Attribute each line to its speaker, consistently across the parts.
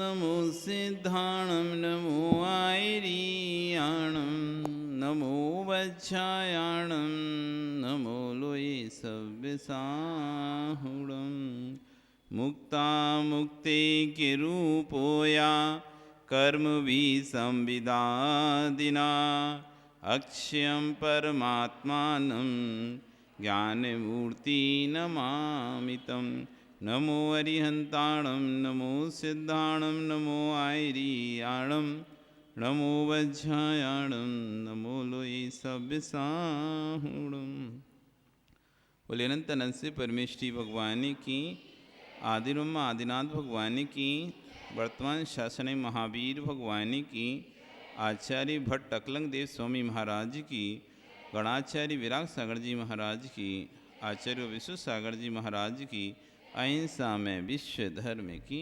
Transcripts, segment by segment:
Speaker 1: नमो सिद्धाणं नमो आयरीयाणं नमो वज्रायाणं नमो लोये सव्यसाहुणं मुक्ता मुक्ते के रूपोया कर्म भी संविदादिना अक्षयं परमात्मानं ज्ञानमूर्ति नमामितं नमो अरिहंताणं नमो सिद्धाणं नमो आयरीयाणं नमो वज्रायाणं नमो लोये सव्यसाहुणं। बोले अनंत अनंत से परमेश्वरी भगवान की, आदिब्रह्मा आदिनाथ भगवान की, वर्तमान शासन महावीर भगवान की, आचार्य भट्ट अकलंग देव स्वामी महाराज की, गणाचार्य विराग सागर जी महाराज की, आचार्य विश्व सागर जी महाराज की, अहिंसा में विश्व धर्म की।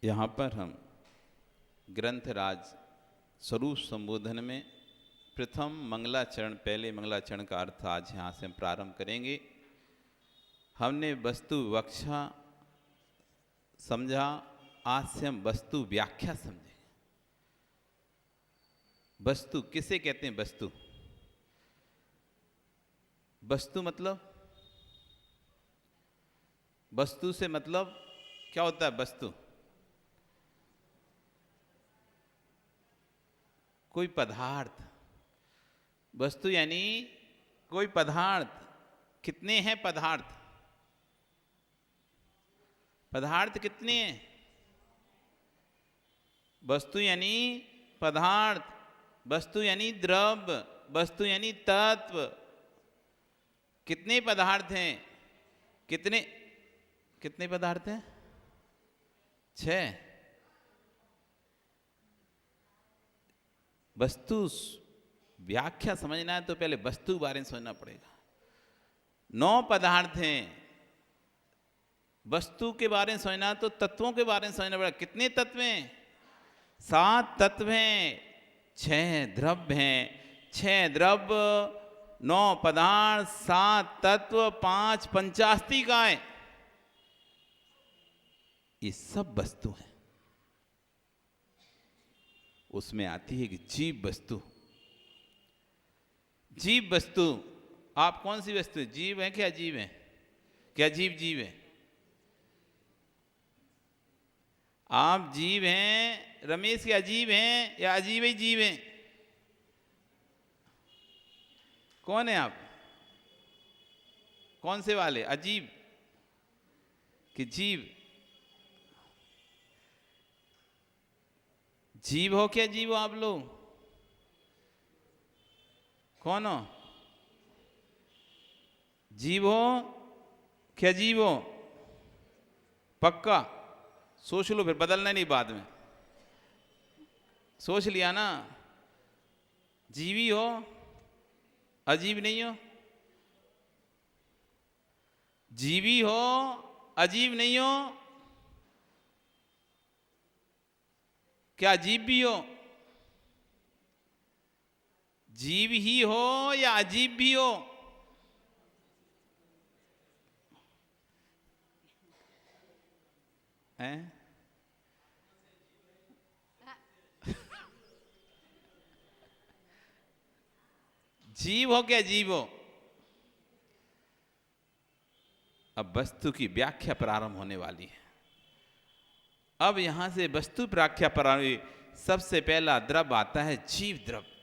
Speaker 1: यहाँ पर हम ग्रंथराज स्वरूप संबोधन में प्रथम मंगलाचरण, पहले मंगलाचरण का अर्थ आज यहाँ से हम प्रारंभ करेंगे। हमने वस्तु विवक्षा समझा, आज से हम वस्तु व्याख्या समझेंगे। वस्तु किसे कहते हैं? वस्तु वस्तु मतलब, वस्तु से मतलब क्या होता है? वस्तु कोई पदार्थ, वस्तु यानी कोई पदार्थ। कितने हैं पदार्थ? पदार्थ कितने हैं? वस्तु यानी पदार्थ, वस्तु यानी द्रव्य, वस्तु यानी तत्व। कितने पदार्थ हैं? कितने कितने पदार्थ हैं? 6। वस्तु व्याख्या समझना है तो पहले वस्तु के बारे में समझना पड़ेगा। 9 पदार्थ हैं। वस्तु के बारे में समझना तो तत्वों के बारे में समझना पड़ेगा। कितने तत्व हैं? 7 तत्व हैं, 6 द्रव्य हैं। 6 द्रव्य, 9 पदार्थ, 7 तत्व, 5 पंचास्तिकाएं, ये सब वस्तु हैं। उसमें आती है कि जीव वस्तु। जीव वस्तु, आप कौन सी वस्तु है? जीव है क्या अजीब है? क्या जीव जीव है? आप जीव हैं रमेश, के अजीब हैं या अजीब ही जीव हैं? कौन है आप? कौन से वाले? अजीब कि जीव? जीव हो क्या जीव हो आप लोग? कौन हो? जीव हो क्या जीव हो? पक्का सोच लो, फिर बदलना नहीं बाद में। सोच लिया ना? जीवी हो, अजीब नहीं हो? जीवी हो, अजीब नहीं हो? क्या अजीब भी हो? जीव ही हो या अजीब भी हो? हैं? जीव हो क्या जीव हो? अब वस्तु की व्याख्या प्रारंभ होने वाली है। अब यहां से वस्तु व्याख्या प्रारंभ। सबसे पहला द्रव्य आता है जीव द्रव्य।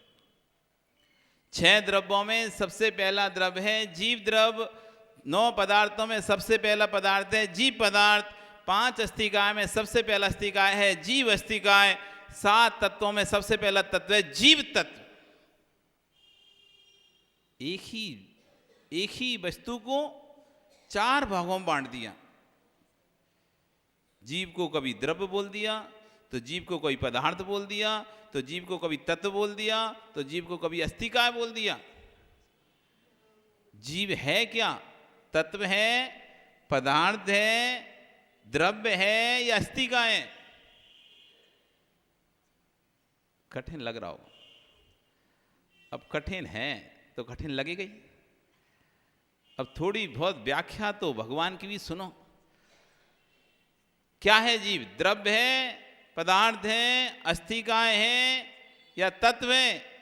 Speaker 1: 6 द्रव्यों में सबसे पहला द्रव्य है जीव द्रव्य। 9 पदार्थों में सबसे पहला पदार्थ है जीव पदार्थ। 5 अस्तिकाय में सबसे पहला अस्तिकाय है जीव अस्तिकाय। 7 तत्वों में सबसे पहला तत्व है जीव तत्व। एक ही वस्तु को 4 भागों में बांट दिया। जीव को कभी द्रव्य बोल दिया, तो जीव को कोई पदार्थ बोल दिया, तो जीव को कभी तत्व बोल दिया, तो जीव को कभी अस्तिकाय बोल दिया। जीव है क्या? तत्व है, पदार्थ है, द्रव्य है या अस्तिकाय है? कठिन लग रहा हो। अब कठिन है तो कठिन लगेगा ही। अब थोड़ी बहुत व्याख्या तो भगवान की भी सुनो। क्या है जीव? द्रव्य है, पदार्थ है, अस्थिकाएं हैं या तत्व है?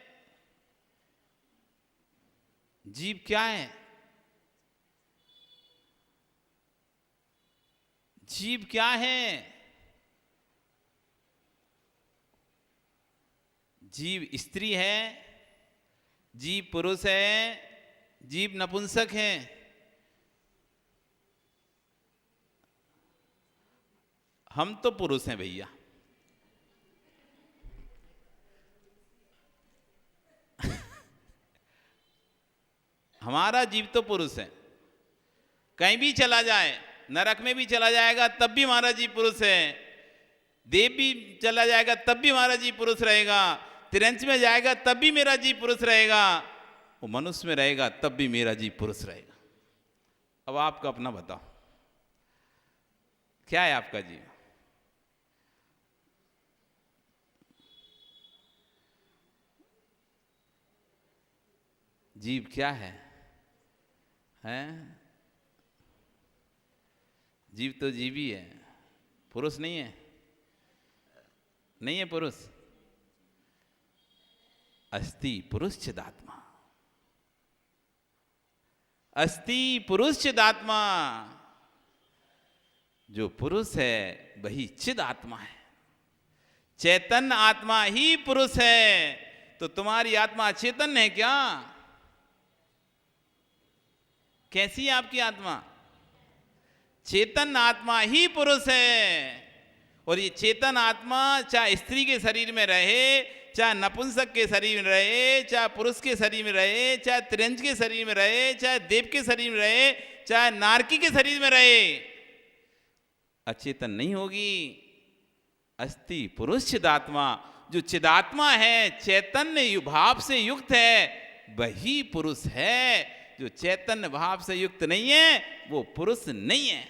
Speaker 1: जीव क्या है? जीव क्या है? जीव स्त्री है, जीव पुरुष है, जीव नपुंसक है। हम तो पुरुष हैं भैया। हमारा जीव तो पुरुष है। कहीं भी चला जाए, नरक में भी चला जाएगा तब भी हमारा जीव पुरुष है, देव भी चला जाएगा तब भी हमारा जीव पुरुष रहेगा, तिरंच में जाएगा तब भी मेरा जीव पुरुष रहेगा, वो मनुष्य में रहेगा तब भी मेरा जीव पुरुष रहेगा। अब आपका अपना बताओ, क्या है आपका जीव? जीव क्या है? हैं? जीव तो जीव ही है, पुरुष नहीं है। नहीं है पुरुष। अस्ति पुरुष चिदात्मा, अस्ति पुरुष चिदात्मा। जो पुरुष है वही चिद आत्मा है। चैतन्य आत्मा ही पुरुष है। तो तुम्हारी आत्मा चेतन है क्या? कैसी है आपकी आत्मा? चेतन आत्मा ही पुरुष है। और ये चेतन आत्मा चाहे स्त्री के शरीर में रहे, चाहे नपुंसक के शरीर में रहे, चाहे पुरुष के शरीर में रहे, चाहे त्रिंज के शरीर में रहे, चाहे देव के शरीर में रहे, चाहे नारकी के शरीर में रहे, अचेतन नहीं होगी। अस्ति पुरुष चिदात्मा। जो चिदात्मा है, चैतन्य भाव से युक्त है, वही पुरुष है। जो चैतन्य भाव से युक्त नहीं है वो पुरुष नहीं है।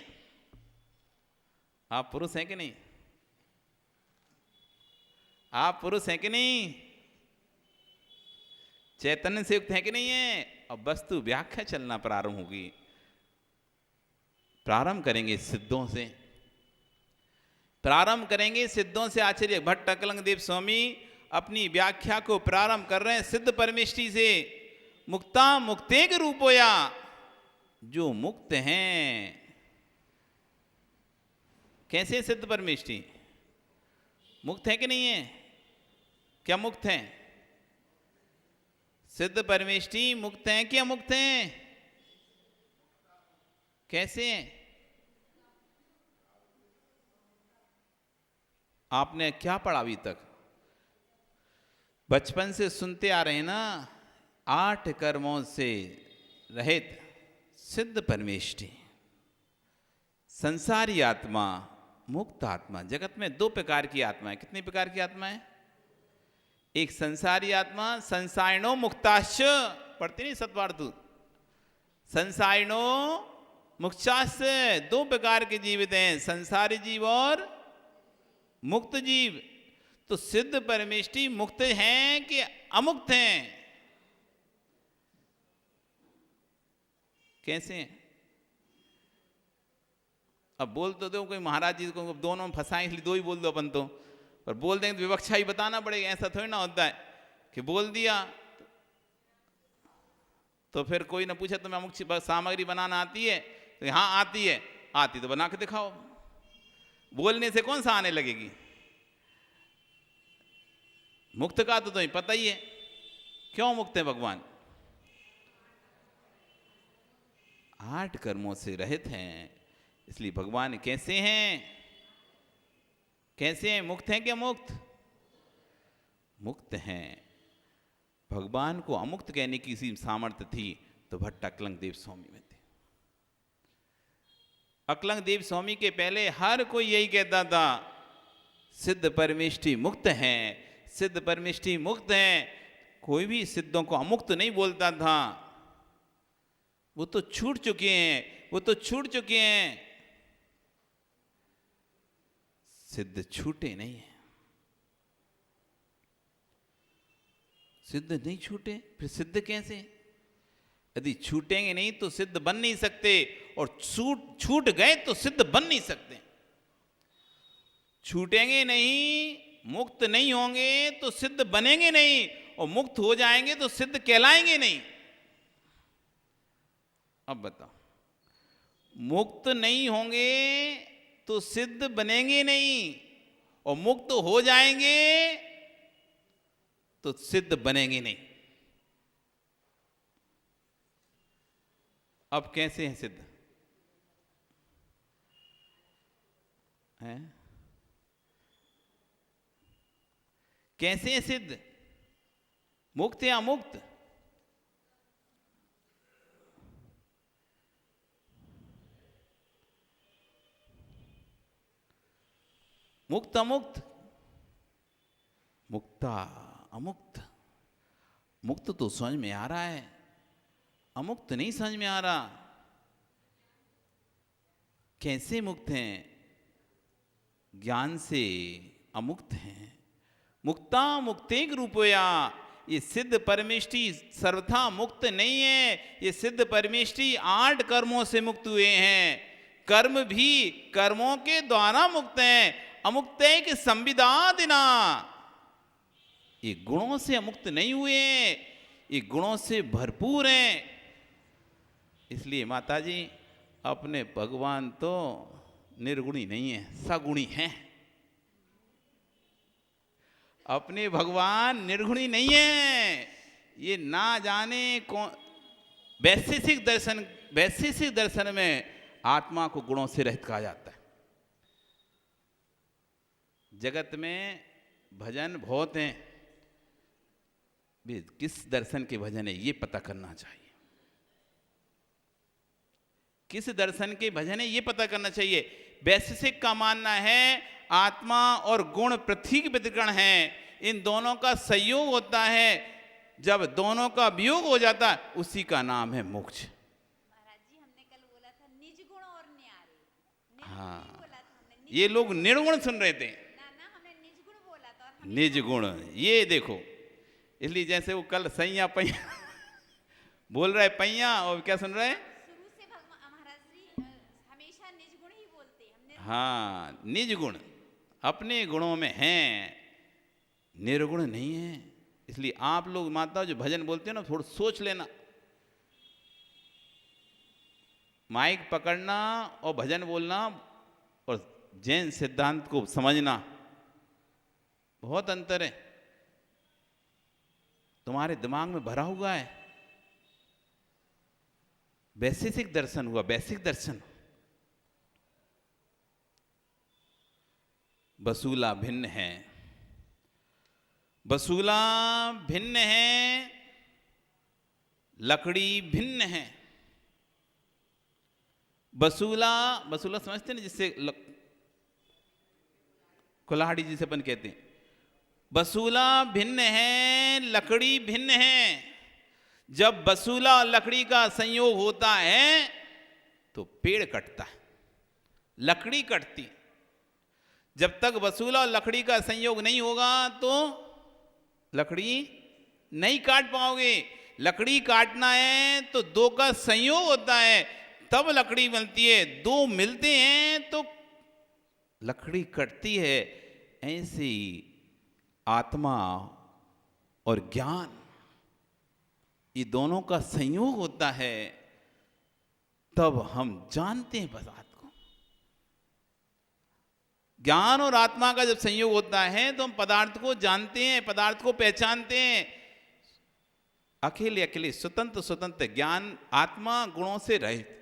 Speaker 1: आप पुरुष हैं कि नहीं? आप पुरुष हैं कि नहीं? चैतन्य से युक्त है कि नहीं है? अब वस्तु व्याख्या चलना प्रारंभ होगी। प्रारंभ करेंगे सिद्धों से, प्रारंभ करेंगे सिद्धों से। आचार्य भट्ट अकलंग देव स्वामी अपनी व्याख्या को प्रारंभ कर रहे हैं सिद्ध परमेष्टि से। मुक्ता मुक्तेग रूपोया, जो मुक्त हैं। कैसे सिद्ध परमेष्टि? मुक्त है कि नहीं है? क्या मुक्त हैं? सिद्ध परमेष्टि मुक्त हैं कि अमुक्त हैं? कैसे हैं? आपने क्या पढ़ा अभी तक? बचपन से सुनते आ रहे हैं ना, 8 कर्मों से रहित सिद्ध परमेष्टि, संसारी आत्मा, मुक्त आत्मा। जगत में 2 प्रकार की आत्मा है। कितनी प्रकार की आत्मा है? एक संसारी आत्मा, संसारिणो मुक्ताश्च, पढ़ते नहीं सत्वार्थु, संसारिणो मुक्ताश्च। 2 प्रकार के जीवित हैं, संसारी जीव और मुक्त जीव। तो सिद्ध परमेष्टि मुक्त हैं कि अमुक्त हैं? कैसे हैं? अब बोल तो दो, कोई महाराज जी को दोनों में फंसाएं इसलिए 2 ही बोल दो अपन तो, पर बोल देंगे तो विवक्षा ही बताना पड़ेगा। ऐसा थोड़ी ना होता है कि बोल दिया तो फिर कोई ना पूछे तुम्हें अमुक सामग्री बनाना आती है तो हाँ आती है, आती तो बना के दिखाओ। बोलने से कौन सा आने लगेगी? मुक्त का तो तुम्हें पता ही है। क्यों मुक्त है भगवान? 8 कर्मों से रहित हैं, इसलिए भगवान कैसे हैं? कैसे हैं? मुक्त हैं क्या मुक्त? मुक्त हैं। भगवान को अमुक्त कहने की सी सामर्थ्य थी तो भट्ट अकलंग देव स्वामी में थे। अकलंग देव स्वामी के पहले हर कोई यही कहता था, सिद्ध परमेष्टि मुक्त हैं, सिद्ध परमेष्टि मुक्त हैं। कोई भी सिद्धों को अमुक्त नहीं बोलता था। वो तो छूट चुके हैं, वो तो छूट चुके हैं। सिद्ध छूटे नहीं है। सिद्ध नहीं छूटे, फिर सिद्ध कैसे? यदि छूटेंगे नहीं तो सिद्ध बन नहीं सकते, और छूट गए तो सिद्ध बन नहीं सकते। छूटेंगे नहीं, मुक्त नहीं होंगे तो सिद्ध बनेंगे नहीं, और मुक्त हो जाएंगे तो सिद्ध कहलाएंगे नहीं। अब बताओ, मुक्त नहीं होंगे तो सिद्ध बनेंगे नहीं, और मुक्त हो जाएंगे तो सिद्ध बनेंगे नहीं। अब कैसे हैं सिद्ध? हैं? कैसे हैं सिद्ध? मुक्त या मुक्त? मुक्त अमुक्त? मुक्ता अमुक्त? मुक्त तो समझ में आ रहा है, अमुक्त नहीं समझ में आ रहा। कैसे मुक्त हैं? ज्ञान से अमुक्त हैं। मुक्ता मुक्तेक रूपया, ये सिद्ध परमेष्टि सर्वथा मुक्त नहीं है। ये सिद्ध परमेष्टि 8 कर्मों से मुक्त हुए हैं। कर्म भी कर्मों के द्वारा मुक्त हैं। अमुक्त है कि संविदादिना, ये गुणों से अमुक्त नहीं हुए, ये गुणों से भरपूर हैं। इसलिए माताजी, अपने भगवान तो निर्गुणी नहीं है, सगुणी हैं। अपने भगवान निर्गुणी नहीं है। ये ना जाने कौन वैशेषिक दर्शन में आत्मा को गुणों से रहित कहा जाता है। जगत में भजन बहुत हैं, किस दर्शन के भजन है ये पता करना चाहिए। किस दर्शन के भजन है ये पता करना चाहिए। वैशेषिक का मानना है आत्मा और गुण पृथ्वी व्यतिकरण है, इन दोनों का संयोग होता है। जब दोनों का वियोग हो जाता है उसी का नाम है मोक्ष।
Speaker 2: महाराज जी, हमने कल बोला था निज गुण और न्यारे।
Speaker 1: हाँ,
Speaker 2: बोला था हमने,
Speaker 1: ये लोग निर्गुण सुन रहे थे।
Speaker 2: ना हमने निज गुण बोला था। और
Speaker 1: निज गुण, ये देखो, इसलिए जैसे वो कल सैया पैया बोल रहा है, पैया, और क्या सुन रहे हैं?
Speaker 2: शुरू से भगवान महाराज जी हमेशा निज गुण ही बोलते हैं। हमने
Speaker 1: हाँ, निज गुण अपने गुणों में हैं, निर्गुण नहीं है। इसलिए आप लोग माता जो भजन बोलते हो ना, थोड़ा सोच लेना। माइक पकड़ना और भजन बोलना और जैन सिद्धांत को समझना बहुत अंतर है। तुम्हारे दिमाग में भरा हुआ है वैशेषिक दर्शन, हुआ वैश्विक दर्शन। वसूला भिन्न है, वसूला भिन्न है, लकड़ी भिन्न है। वसूला समझते ना, जिससे कुल्हाड़ी जिसे अपन कहते हैं। वसूला भिन्न है, लकड़ी भिन्न है। जब वसूला और लकड़ी का संयोग होता है तो पेड़ कटता है, लकड़ी कटती। जब तक वसूला और लकड़ी का संयोग नहीं होगा तो लकड़ी नहीं काट पाओगे। लकड़ी काटना है तो दो का संयोग होता है, तब लकड़ी बनती है। दो मिलते हैं तो लकड़ी कटती है। ऐसे ही आत्मा और ज्ञान, ये दोनों का संयोग होता है, तब हम जानते हैं पदार्थ को। ज्ञान और आत्मा का जब संयोग होता है तो हम पदार्थ को जानते हैं, पदार्थ को पहचानते हैं। अकेले अकेले स्वतंत्र ज्ञान, आत्मा गुणों से रहित।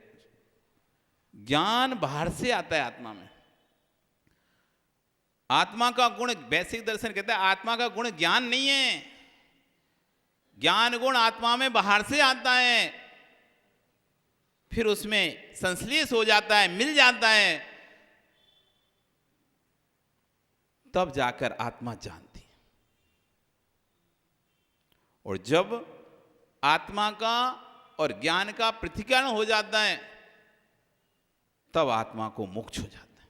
Speaker 1: ज्ञान बाहर से आता है आत्मा में। आत्मा का गुण, वैश्विक दर्शन कहता है आत्मा का गुण ज्ञान नहीं है। ज्ञान गुण आत्मा में बाहर से आता है, फिर उसमें संश्लेष हो जाता है, मिल जाता है, तब जाकर आत्मा जानती है। और जब आत्मा का और ज्ञान का पृथक्करण हो जाता है तब आत्मा को मोक्ष हो जाता है।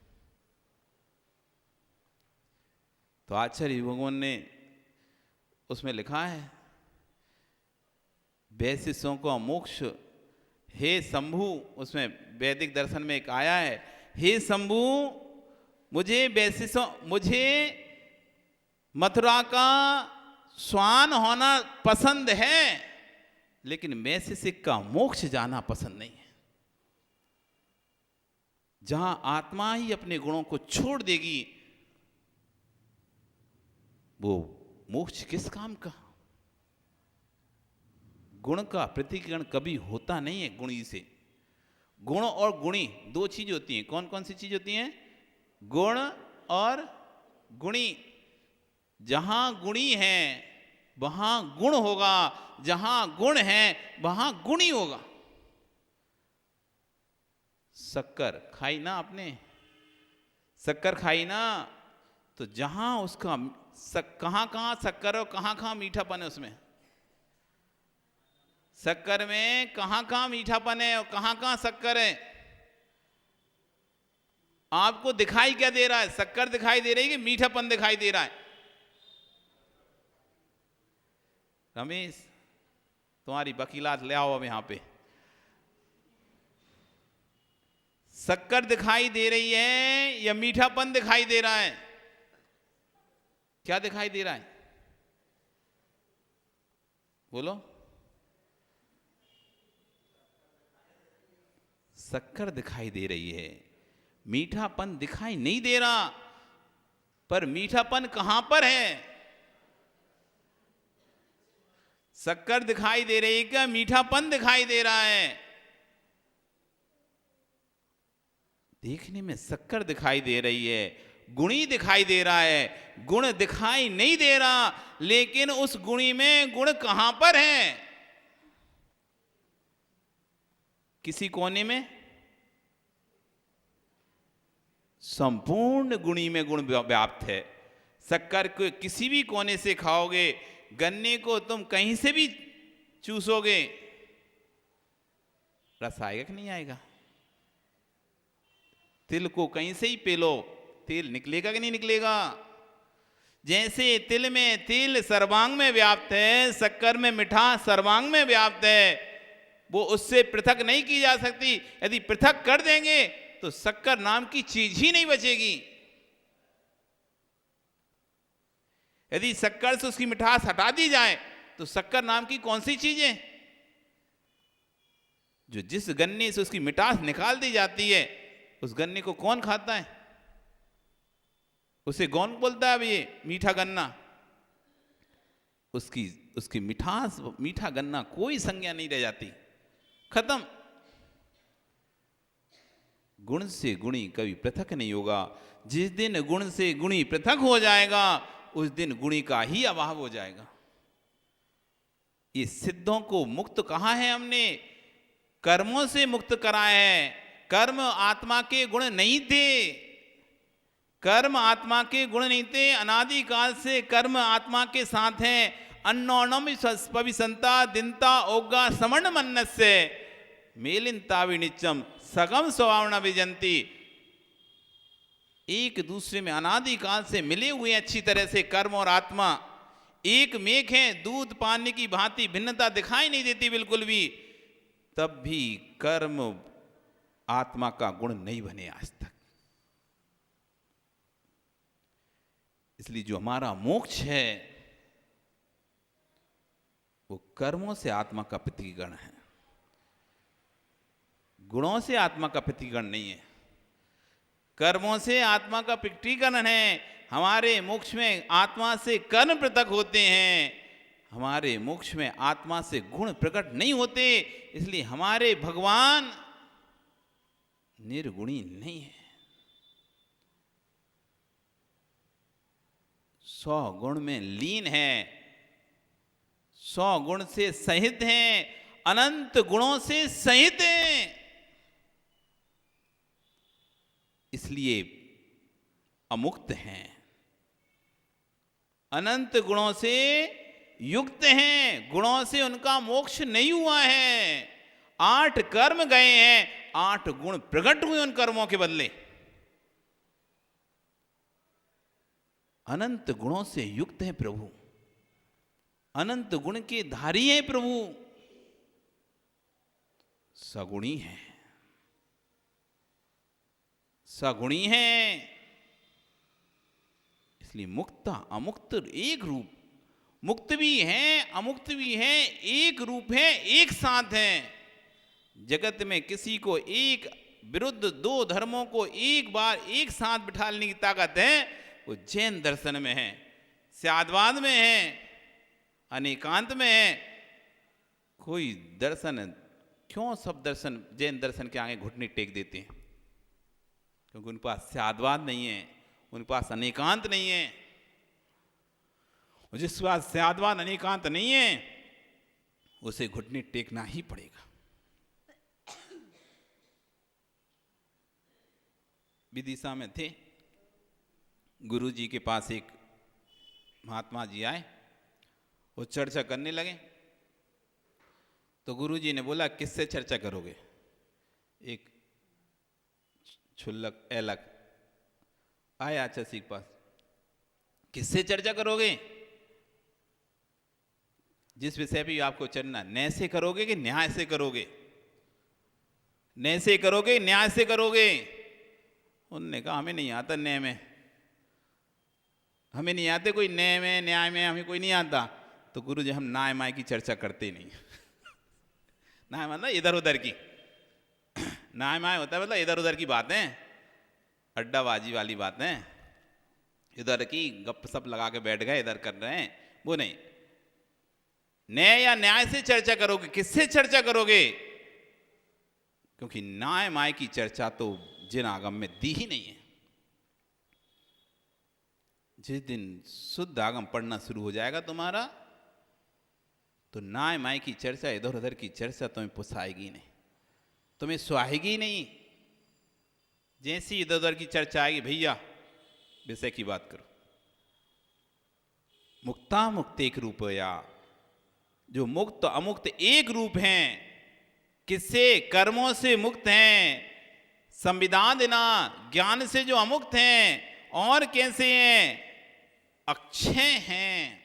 Speaker 1: तो आचार्य भगवान ने उसमें लिखा है वैशिष्यों का मोक्ष, हे शंभु, उसमें वैदिक दर्शन में एक आया है, हे शंभु मुझे मथुरा का स्वान होना पसंद है, लेकिन वैशिष्यिक का मोक्ष जाना पसंद नहीं है। जहां आत्मा ही अपने गुणों को छोड़ देगी, वो मोक्ष किस काम का। गुण का प्रतिकरण कभी होता नहीं है गुणी से। गुण और गुणी दो चीज होती हैं। कौन कौन सी चीज होती हैं? गुण और गुणी। जहां गुणी है वहां गुण होगा, जहां गुण है वहां गुणी होगा। शक्कर खाई ना आपने, शक्कर खाई ना, तो जहां उसका कहां कहां शक्कर और कहां कहां मीठापन है उसमें। शक्कर में कहां कहां मीठापन है और कहां कहां शक्कर है। आपको दिखाई क्या दे रहा है? शक्कर दिखाई दे रही है कि मीठापन दिखाई दे रहा है? रमेश, तुम्हारी वकीलात ले आओ अब यहां पे। शक्कर दिखाई दे रही है या मीठापन दिखाई दे रहा है? क्या दिखाई दे रहा है? बोलो। शक्कर दिखाई दे रही है, मीठापन दिखाई नहीं दे रहा। पर मीठापन कहां पर है? शक्कर दिखाई दे रही है क्या मीठापन दिखाई दे रहा है? देखने में शक्कर दिखाई दे रही है, गुणी दिखाई दे रहा है। गुण दिखाई नहीं दे रहा, लेकिन उस गुणी में गुण कहां पर है? किसी कोने में? संपूर्ण गुणी में गुण व्याप्त है। शक्कर को किसी भी कोने से खाओगे, गन्ने को तुम कहीं से भी चूसोगे, रस आएगा कि नहीं आएगा? तिल को कहीं से ही पी लो, तिल निकलेगा कि नहीं निकलेगा? जैसे तिल में तिल सर्वांग में व्याप्त है, शक्कर में मिठास सर्वांग में व्याप्त है, वो उससे पृथक नहीं की जा सकती। यदि पृथक कर देंगे तो शक्कर नाम की चीज ही नहीं बचेगी। यदि शक्कर से उसकी मिठास हटा दी जाए तो शक्कर नाम की कौन सी चीज है? जो जिस गन्ने से उसकी मिठास निकाल दी जाती है, उस गन्ने को कौन खाता है? उसे कौन बोलता है अब ये मीठा गन्ना? उसकी मिठास, मीठा गन्ना कोई संज्ञा नहीं रह जाती, खत्म। गुण से गुणी कभी पृथक नहीं होगा। जिस दिन गुण से गुणी पृथक हो जाएगा, उस दिन गुणी का ही अभाव हो जाएगा। ये सिद्धों को मुक्त कहा है हमने? कर्मों से मुक्त कराए हैं। कर्म आत्मा के गुण नहीं थे, कर्म आत्मा के गुण नहीं थे। अनादि काल से कर्म आत्मा के साथ हैं। अन्नोणम पविसंता दिनता ओगा समण मन्नस्य मेलिनता विनिचम सगम स्वभावना विजंती। एक दूसरे में अनादि काल से मिले हुए अच्छी तरह से कर्म और आत्मा एक मेघ है, दूध पानी की भांति भिन्नता दिखाई नहीं देती बिल्कुल भी। तब भी कर्म आत्मा का गुण नहीं बने आज तक। इसलिए जो हमारा मोक्ष है वो कर्मों से आत्मा का प्रतिकरण है, गुणों से आत्मा का प्रतिकरण नहीं है। कर्मों से आत्मा का प्रतिकरण है। हमारे मोक्ष में आत्मा से कर्म पृथक होते हैं, हमारे मोक्ष में आत्मा से गुण प्रकट नहीं होते। इसलिए हमारे भगवान निर्गुणी नहीं है, 100 गुण में लीन है, 100 गुण से सहित हैं, अनंत गुणों से सहित हैं। इसलिए अमुक्त हैं, अनंत गुणों से युक्त हैं। गुणों से उनका मोक्ष नहीं हुआ है। 8 कर्म गए हैं, 8 गुण प्रकट हुए उन कर्मों के बदले। अनंत गुणों से युक्त है प्रभु, अनंत गुण के धारी है प्रभु। सगुणी है, सगुणी है। इसलिए मुक्त अमुक्त एक रूप, मुक्त भी है अमुक्त भी है, एक रूप है, एक साथ है। जगत में किसी को एक विरुद्ध दो धर्मों को एक बार एक साथ बिठाने की ताकत है, वो जैन दर्शन में है, स्यादवाद में है, अनेकांत में है। कोई दर्शन, क्यों सब दर्शन जैन दर्शन के आगे घुटने टेक देते हैं? क्योंकि उनके पास स्यादवाद नहीं है, उनके पास अनेकांत नहीं है। और जिसके पास स्यादवाद अनेकांत नहीं है, उसे घुटने टेकना ही पड़ेगा। विदिशा में थे, गुरु जी के पास एक महात्मा जी आए, वो चर्चा करने लगे। तो गुरु जी ने बोला, किससे चर्चा करोगे? एक छुल्लक ऐलक आया चसी के पास, किससे चर्चा करोगे? जिस विषय पे आपको चलना, न्याय से करोगे कि न्याय से करोगे? न्याय से करोगे, न्याय से करोगे? उन्होंने कहा, हमें नहीं आता न्याय में, हमें नहीं आते कोई न्याय में, न्याय में हमें कोई नहीं आता। तो गुरु जी, हम न्याय माय की चर्चा करते ही नहीं। न्याय मतलब इधर उधर की, न्याय माय होता है मतलब इधर उधर की बातें, अड्डाबाजी वाली बातें, इधर की गप सप लगा के बैठ गए, इधर कर रहे हैं, वो नहीं। न्याय या न्याय से चर्चा करोगे, किससे चर्चा करोगे? क्योंकि न्याय माय की चर्चा तो जिन आगम में दी ही नहीं है। जिस दिन शुद्ध आगम पढ़ना शुरू हो जाएगा तुम्हारा, तो न्याय माय की चर्चा, इधर उधर की चर्चा तुम्हें पुसाएगी नहीं, तुम्हें सुहाएगी नहीं। जैसी इधर उधर की चर्चा आएगी, भैया विषय की बात करो। मुक्ता मुक्त एक रूप, या जो मुक्त अमुक्त एक रूप हैं। किससे? कर्मों से मुक्त हैं, संविधान देना ज्ञान से जो अमुक्त हैं। और कैसे हैं? अक्षय हैं,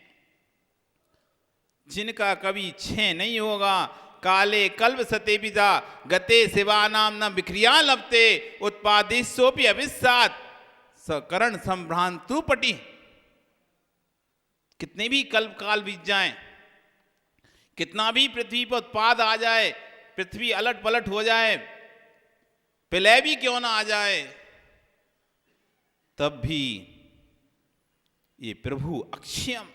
Speaker 1: जिनका कभी क्षय नहीं होगा। काले कल्प सते पिता गते शिवानाम न विक्रिया लभते उत्पादिशोपि अविस्सात सकरण संभ्रांतु पटी। कितने भी कल्प काल बीत जाएं, कितना भी पृथ्वी पर उत्पाद आ जाए, पृथ्वी अलट पलट हो जाए, प्रलय भी क्यों ना आ जाए, तब भी ये प्रभु अक्षयम,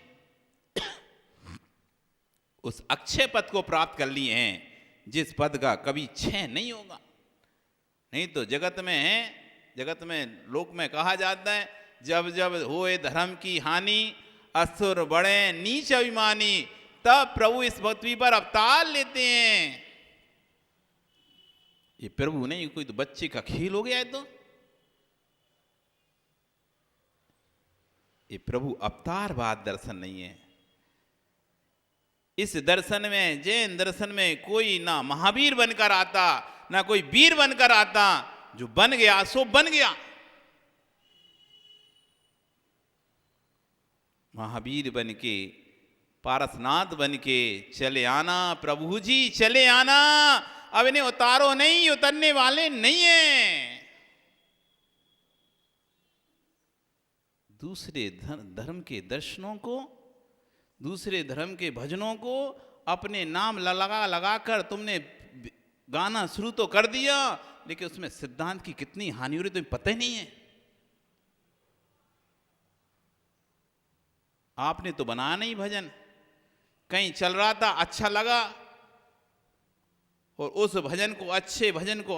Speaker 1: उस अक्षय पद को प्राप्त कर लिए हैं, जिस पद का कभी क्षय नहीं होगा। नहीं तो जगत में है, जगत में लोक में कहा जाता है, जब जब होए धर्म की हानि असुर बड़े नीच अभिमानी, तब प्रभु इस पृथ्वी पर अवतार लेते हैं। ये प्रभु नहीं, कोई तो बच्चे का खेल हो गया है। तो ये प्रभु अवतारवाद दर्शन नहीं है। इस दर्शन में, जैन दर्शन में, कोई ना महावीर बनकर आता, ना कोई वीर बनकर आता। जो बन गया सो बन गया। महावीर बन के, पारसनाथ बन के चले आना, प्रभु जी चले आना। अब इन्हें उतारो नहीं, उतरने वाले नहीं है। दूसरे धर्म के दर्शनों को, दूसरे धर्म के भजनों को अपने नाम लगा लगा कर तुमने गाना शुरू तो कर दिया, लेकिन उसमें सिद्धांत की कितनी हानि हो रही तुम्हें पता ही नहीं है। आपने तो बनाया नहीं भजन, कहीं चल रहा था, अच्छा लगा, और उस भजन को, अच्छे भजन को,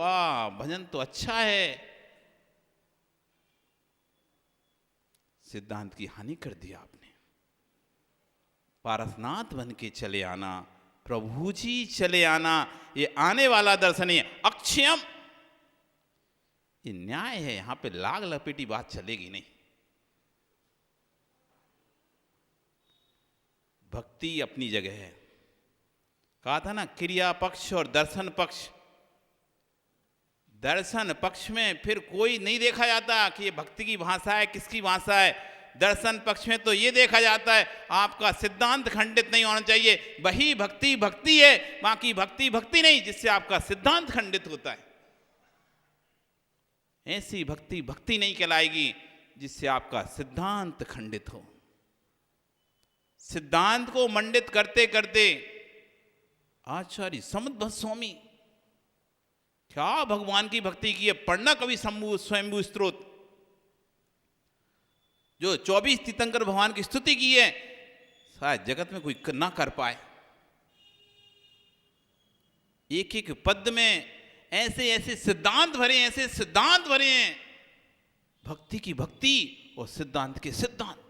Speaker 1: भजन तो अच्छा है, सिद्धांत की हानि कर दिया आपने। पारसनाथ बन के चले आना, प्रभु जी चले आना, ये आने वाला दर्शन है अक्षयम। ये न्याय है, यहां पे लाग लपेटी बात चलेगी नहीं। भक्ति अपनी जगह है। कहा था ना, क्रिया पक्ष और दर्शन पक्ष। दर्शन पक्ष में फिर कोई नहीं देखा जाता कि ये भक्ति की भाषा है, किसकी भाषा है। दर्शन पक्ष में तो ये देखा जाता है आपका सिद्धांत खंडित नहीं होना चाहिए, वही भक्ति भक्ति है, बाकी भक्ति भक्ति नहीं जिससे आपका सिद्धांत खंडित होता है। ऐसी भक्ति भक्ति नहीं कहलाएगी जिससे आपका सिद्धांत खंडित हो। सिद्धांत को मंडित करते करते आचार्य समुद्भव स्वामी क्या भगवान की भक्ति की है। पढ़ना कभी स्वयंभू स्त्रोत जो 24 तीर्थंकर भगवान की स्तुति की है, शायद जगत में कोई ना कर पाए। एक एक पद में ऐसे ऐसे सिद्धांत भरे, ऐसे सिद्धांत भरे हैं, भक्ति की भक्ति और सिद्धांत के सिद्धांत।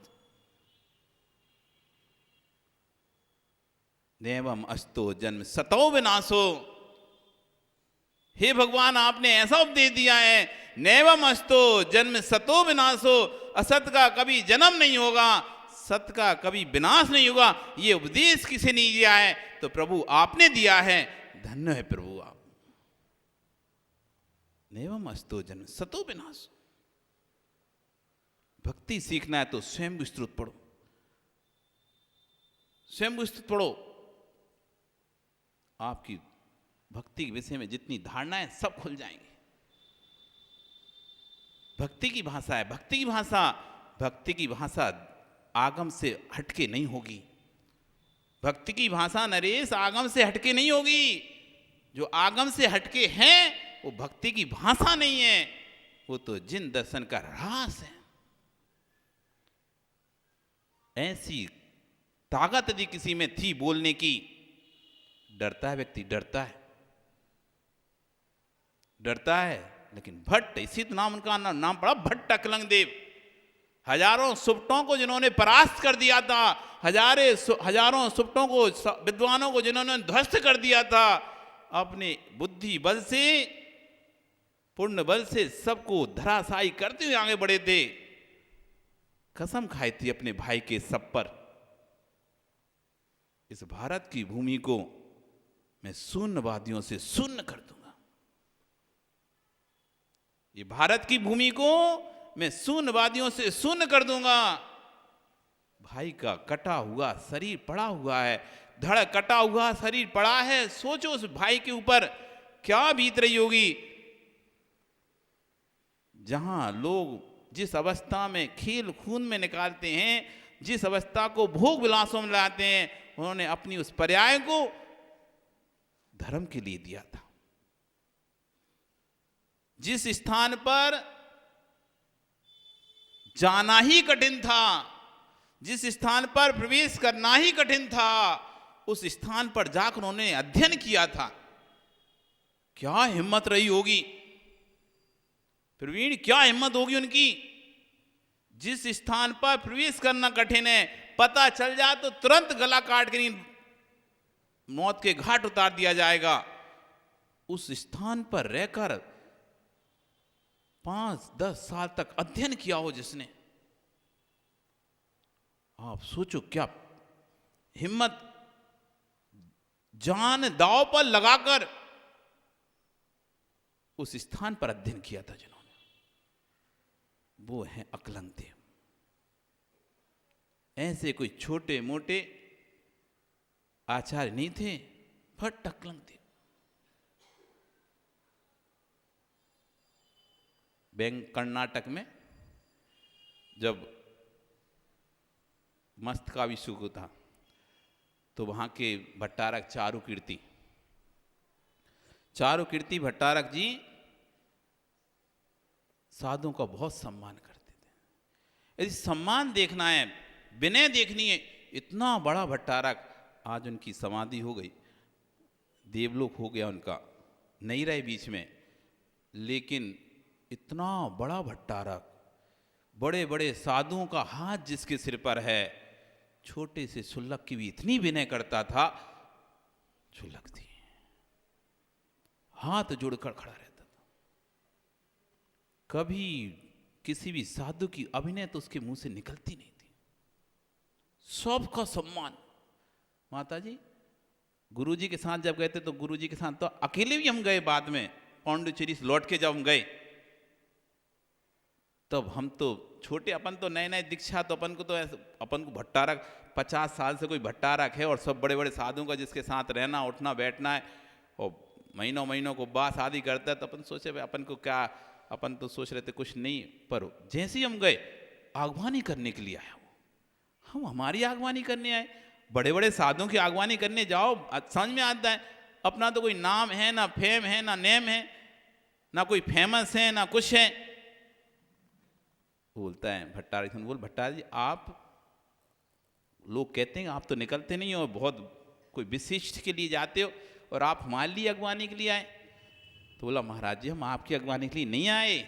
Speaker 1: नैवम अस्तो जन्म सतो विनाशो, हे भगवान आपने ऐसा उपदेश दिया है, नैवम अस्तो जन्म सतो विनाशो, असत का कभी जन्म नहीं होगा, सत का कभी विनाश नहीं होगा। ये उपदेश किसे नहीं दिया है तो प्रभु आपने दिया है। धन्य है प्रभु आप। नैवम अस्तो जन्म सतो विनाशो। भक्ति सीखना है तो स्वयं विस्तृत पढ़ो, स्वयं विस्तृत पढ़ो। आपकी भक्ति के विषय में जितनी धारणाएं सब खुल जाएंगी। भक्ति की भाषा है, भक्ति की भाषा, भक्ति की भाषा आगम से हटके नहीं होगी। भक्ति की भाषा नरेश आगम से हटके नहीं होगी। जो आगम से हटके हैं वो भक्ति की भाषा नहीं है, वो तो जिन दर्शन का रास है। ऐसी ताकत यदि किसी में थी बोलने की, डरता है व्यक्ति, डरता है, डरता है। लेकिन भट्ट, इसी तो नाम उनका नाम पड़ा, भट्ट अकलंग देव। हजारों सुपटों को जिन्होंने परास्त कर दिया था, हजारों सुपटों को, विद्वानों को जिन्होंने ध्वस्त कर दिया था, अपने बुद्धि बल से, पूर्ण बल से सबको धराशायी करते हुए आगे बढ़े थे। कसम खाई थी अपने भाई के सब पर, इस भारत की भूमि को मैं शून्यवादियों से शून्य कर दूंगा। ये भारत की भूमि को मैं शून्यवादियों से शून्य कर दूंगा। भाई का कटा हुआ शरीर पड़ा हुआ है, धड़ कटा हुआ शरीर पड़ा है। सोचो उस भाई के ऊपर क्या बीत रही होगी। जहां लोग जिस अवस्था में खेल खून में निकालते हैं, जिस अवस्था को भोग विलासों में लाते हैं, उन्होंने अपनी उस पर्याय को धर्म के लिए दिया था। जिस स्थान पर जाना ही कठिन था, जिस स्थान पर प्रवेश करना ही कठिन था, उस स्थान पर जाकर उन्होंने अध्ययन किया था। क्या हिम्मत रही होगी प्रवीण, क्या हिम्मत होगी उनकी। जिस स्थान पर प्रवेश करना कठिन है, पता चल जाए तो तुरंत गला काट के मौत के घाट उतार दिया जाएगा, उस स्थान पर रहकर 5-10 साल तक अध्ययन किया हो जिसने, आप सोचो क्या हिम्मत, जान दांव पर लगाकर उस स्थान पर अध्ययन किया था जिन्होंने, वो है अकलंग देव। ऐसे कोई छोटे मोटे आचार्य नहीं थे, भट्ट अकलंग देव। कर्नाटक में जब मस्तकाभिषेक था तो वहां के भट्टारक चारु कीर्ति भट्टारक जी साधुओं का बहुत सम्मान करते थे। यदि सम्मान देखना है, विनय देखनी है, इतना बड़ा भट्टारक, आज उनकी समाधि हो गई, देवलोक हो गया उनका, नहीं रहे बीच में, लेकिन इतना बड़ा भट्टारक, बड़े बड़े साधुओं का हाथ जिसके सिर पर है, छोटे से शुल्लक की भी इतनी विनय करता था, शुल्लक थी, हाथ जोड़कर खड़ा रहता था। कभी किसी भी साधु की अभिनय तो उसके मुंह से निकलती नहीं थी। सबका सम्मान। माता जी गुरुजी के साथ जब गए थे तो गुरुजी के साथ तो अकेले भी हम गए, बाद में पांडुचेरी से लौट के जब हम गए तब हम तो छोटे, अपन तो नए नए दीक्षा, तो अपन को तो ऐसे, अपन को भट्टारक 50 साल से कोई भट्टारक है और सब बड़े बड़े साधुओं का जिसके साथ रहना उठना बैठना है और महीनों महीनों को बात शादी करता है, तो अपन सोचे भाई अपन को क्या, अपन तो सोच रहे थे कुछ नहीं। पर जैसे ही हम गए, आगवानी करने के लिए आया, हम हमारी आगवानी करने आए। बड़े बड़े साधुओं की आगवानी करने जाओ, समझ में आता है अपना तो कोई नाम है ना, फेम है ना, नेम है ना, कोई फेमस है ना कुछ है। बोलता है भट्टारक, बोल भट्टारक जी, आप लोग कहते हैं आप तो निकलते नहीं हो, बहुत कोई विशिष्ट के लिए जाते हो और आप हमारे लिए अगवानी के लिए आए। तो बोला महाराज जी, हम आपकी अगवानी के लिए नहीं आए,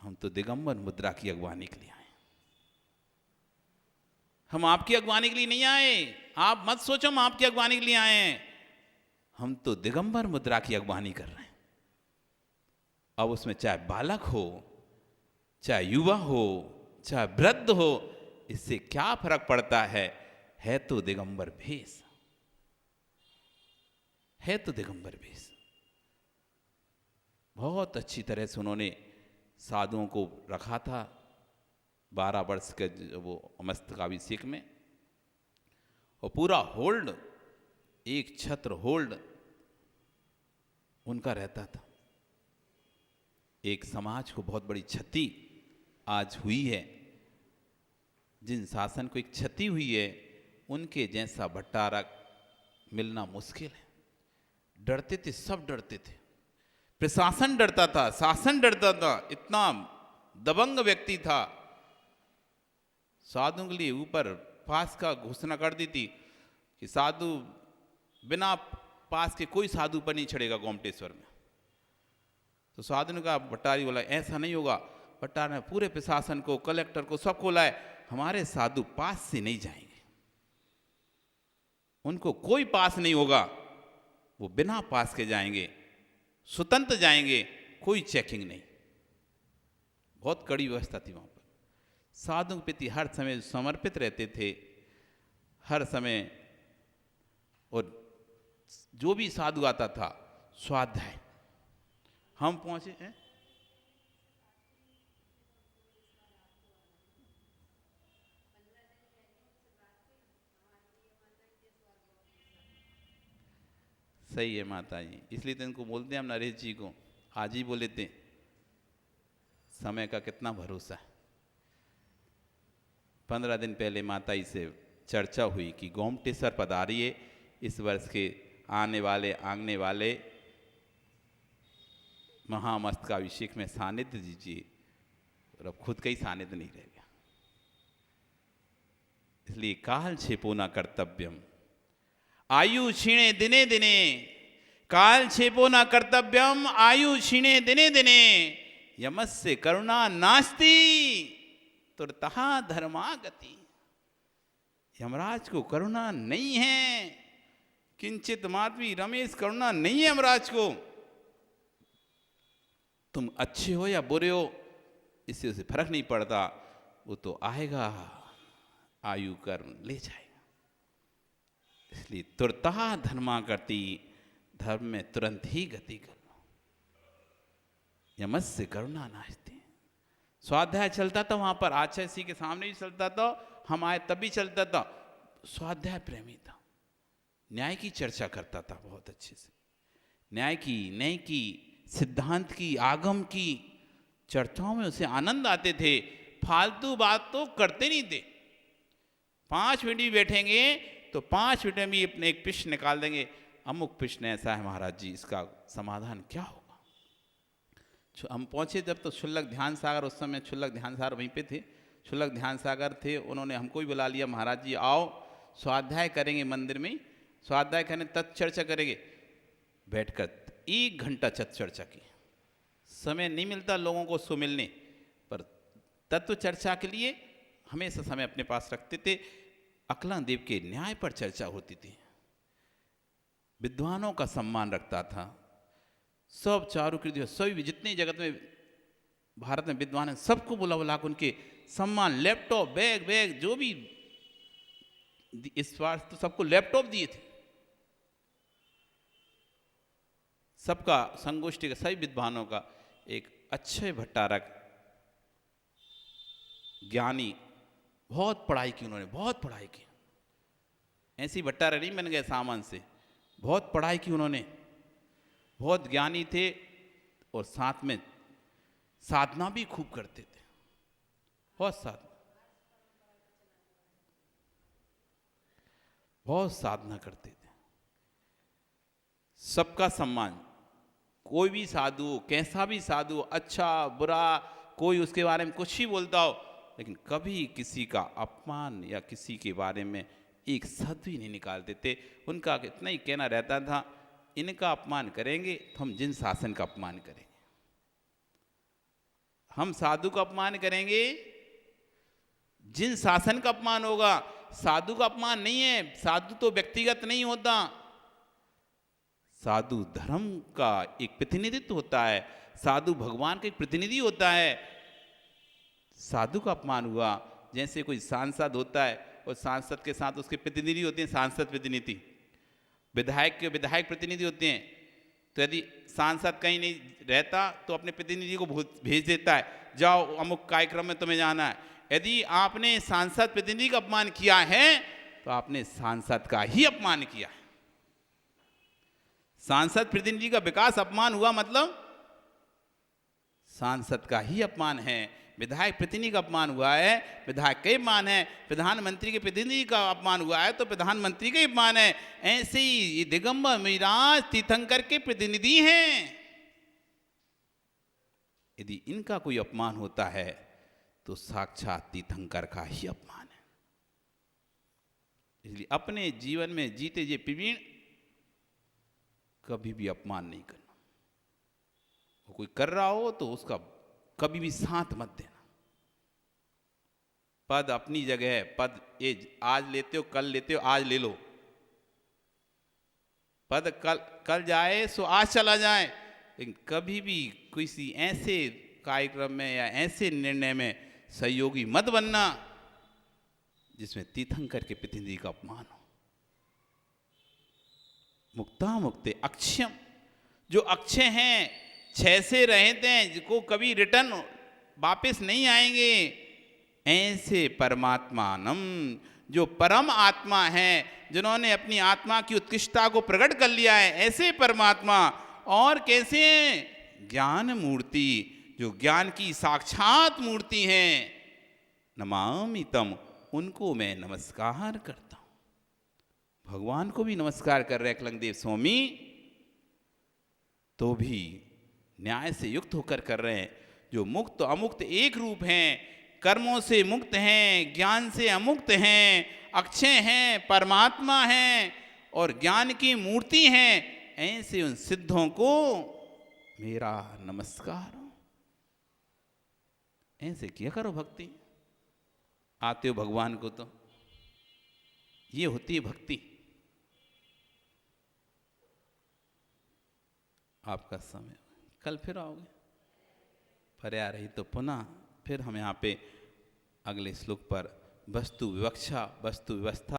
Speaker 1: हम तो दिगंबर मुद्रा की अगवानी के लिए आए, हम आपकी अगवानी के लिए नहीं आए। आप मत सोचो हम आपकी अगवानी के लिए आए हैं, हम तो दिगंबर मुद्रा की अगवानी कर रहे हैं। अब उसमें चाहे बालक हो, चाहे युवा हो, चाहे वृद्ध हो, इससे क्या फर्क पड़ता है तो दिगंबर भेष, है तो दिगंबर भेष। बहुत अच्छी तरह से उन्होंने साधुओं को रखा था 12 वर्ष के वो मस्तकाभिषेक में, और पूरा होल्ड, एक छत्र होल्ड उनका रहता था। एक समाज को बहुत बड़ी क्षति आज हुई है, जिन शासन को एक क्षति हुई है, उनके जैसा भट्टारक मिलना मुश्किल है। डरते थे, सब डरते थे, प्रशासन डरता था, शासन डरता था, इतना दबंग व्यक्ति था। साधुओं के लिए ऊपर पास का घोषणा कर दी थी कि साधु बिना पास के कोई साधु पर नहीं चढ़ेगा गोमटेश्वर में। तो साधु ने कहा, भट्टारी बोला ऐसा नहीं होगा। भट्टार ने पूरे प्रशासन को, कलेक्टर को, सबको लाए, हमारे साधु पास से नहीं जाएंगे, उनको कोई पास नहीं होगा, वो बिना पास के जाएंगे, स्वतंत्र जाएंगे, कोई चेकिंग नहीं। बहुत कड़ी व्यवस्था थी वहां पर। साधुओं के प्रति हर समय समर्पित रहते थे, हर समय। और जो भी साधु आता था, स्वाध्याय, हम पहुंचे हैं, सही है माता जी, इसलिए तो इनको बोलते हैं हम नरेश जी को, आज ही बोले थे, समय का कितना भरोसा है। 15 दिन पहले माता जी से चर्चा हुई कि गोमटेश्वर पधारिए, इस वर्ष के आने वाले महामस्तकाभिषेक में सानिध्य दीजिए, और अब खुद का ही सानिध्य नहीं रह गया। इसलिए काल छेपो न कर्तव्यम, आयु क्षीणे दिने दिने, काल छेपो न कर्तव्यम, आयु क्षीणे दिने दिने, यमस्य करुणा नास्ति तुरतः धर्मागति। यमराज को करुणा नहीं है, किंचित मात्र रमेश करुणा नहीं है यमराज को। तुम अच्छे हो या बुरे हो, इससे उसे फर्क नहीं पड़ता, वो तो आएगा, आयु कर्म ले जाएगा। इसलिए तुरतः धर्मागति, धर्म में तुरंत ही गति कर लो। यमस्य करुणा नास्ति। स्वाध्याय चलता था वहां पर, आचार्य सिंह के सामने भी चलता था, हम आए तब भी चलता था। स्वाध्याय प्रेमी था, न्याय की चर्चा करता था बहुत अच्छे से, न्याय की, न्याय की, सिद्धांत की, आगम की चर्चाओं में उसे आनंद आते थे। फालतू बात तो करते नहीं थे। 5 मिनट भी बैठेंगे तो 5 मिनट में भी अपने एक प्रश्न निकाल देंगे, अमुक प्रश्न ऐसा है महाराज जी, इसका समाधान क्या होगा। हम पहुंचे जब तो क्षुल्लक ध्यान सागर, उस समय क्षुल्लक ध्यान सागर वहीं पे थे, क्षुल्लक ध्यान सागर थे, उन्होंने हमको भी बुला लिया, महाराज जी आओ स्वाध्याय करेंगे मंदिर में, स्वाध्याय करने तत्व चर्चा करेंगे। बैठकर 1 घंटा चर्चा की। समय नहीं मिलता लोगों को सो मिलने, पर तत्व चर्चा के लिए हमेशा समय अपने पास रखते थे। अकलांग देव के न्याय पर चर्चा होती थी, विद्वानों का सम्मान रखता था, सब चारुकृति, सभी जितनी जगत में भारत में विद्वान हैं, सबको बुला बुला कर उनके सम्मान, लैपटॉप, बैग जो भी, इस बार तो सबको लैपटॉप दिए थे। सबका संगोष्ठी का, सभी विद्वानों का एक अच्छे भट्टारक ज्ञानी, बहुत पढ़ाई की उन्होंने, बहुत पढ़ाई की, ऐसी भट्टारे नहीं बन गए सामान से, बहुत पढ़ाई की उन्होंने, बहुत ज्ञानी थे और साथ में साधना भी खूब करते थे, बहुत साधना, बहुत साधना करते थे। सबका सम्मान, कोई भी साधु हो, कैसा भी साधु हो, अच्छा बुरा, कोई उसके बारे में कुछ ही बोलता हो, लेकिन कभी किसी का अपमान या किसी के बारे में एक शब्द भी नहीं निकालते थे। उनका इतना ही कहना रहता था, इनका अपमान करेंगे तो हम जिन शासन का अपमान करेंगे, हम साधु का अपमान करेंगे जिन शासन का अपमान होगा। साधु का अपमान नहीं है, साधु तो व्यक्तिगत नहीं होता, साधु धर्म का एक प्रतिनिधित्व होता है, साधु भगवान का एक प्रतिनिधि होता है। साधु का अपमान हुआ, जैसे कोई सांसद होता है और सांसद के साथ उसके प्रतिनिधि होते हैं, सांसद प्रतिनिधि, विधायक के विधायक प्रतिनिधि होते हैं। तो यदि सांसद कहीं नहीं रहता तो अपने प्रतिनिधि को भेज देता है, जाओ अमुक कार्यक्रम में तुम्हें जाना है। यदि आपने सांसद प्रतिनिधि का अपमान किया है तो आपने सांसद का ही अपमान किया है। सांसद प्रतिनिधि का विकास अपमान हुआ मतलब सांसद का ही अपमान है। विधायक प्रतिनिधि का अपमान हुआ है, विधायक का अपमान है। प्रधानमंत्री के प्रतिनिधि का अपमान हुआ है तो प्रधानमंत्री का अपमान है। ऐसे ही ये दिगंबर मिहिराज तीर्थंकर के प्रतिनिधि हैं। यदि इनका कोई अपमान होता है तो साक्षात तीर्थंकर का ही अपमान है। इसलिए अपने जीवन में जीते जी प्रवीण कभी भी अपमान नहीं करना। वो कोई कर रहा हो तो उसका कभी भी साथ मत देना। पद अपनी जगह है, पद ये आज लेते हो कल लेते हो, आज ले लो। पद कल जाए सो आज चला जाए, लेकिन कभी भी किसी ऐसे कार्यक्रम में या ऐसे निर्णय में सहयोगी मत बनना जिसमें तीर्थंकर के प्रतिनिधि का अपमान हो। मुक्ता मुक्ते अक्षयम, जो अक्षय हैं, क्षय से रहित हैं, जिनको कभी रिटर्न वापस नहीं आएंगे, ऐसे परमात्मानम, जो परम आत्मा हैं, जिन्होंने अपनी आत्मा की उत्कृष्टता को प्रकट कर लिया है, ऐसे परमात्मा। और कैसे? ज्ञान मूर्ति, जो ज्ञान की साक्षात मूर्ति हैं, नमामि तम, उनको मैं नमस्कार करता हूं। भगवान को भी नमस्कार कर रहे एकलंगदेव स्वामी, तो भी न्याय से युक्त होकर कर रहे हैं। जो मुक्त अमुक्त एक रूप हैं, कर्मों से मुक्त हैं, ज्ञान से अमुक्त हैं, अक्षय हैं, परमात्मा हैं और ज्ञान की मूर्ति हैं, ऐसे उन सिद्धों को मेरा नमस्कार हो। ऐसे किया करो भक्ति। आते हो भगवान को तो ये होती है भक्ति। आपका समय कल फिर आओगे, पर्याय रही तो पुनः फिर हम यहाँ पे अगले श्लोक पर वस्तु विवक्षा, वस्तु व्यवस्था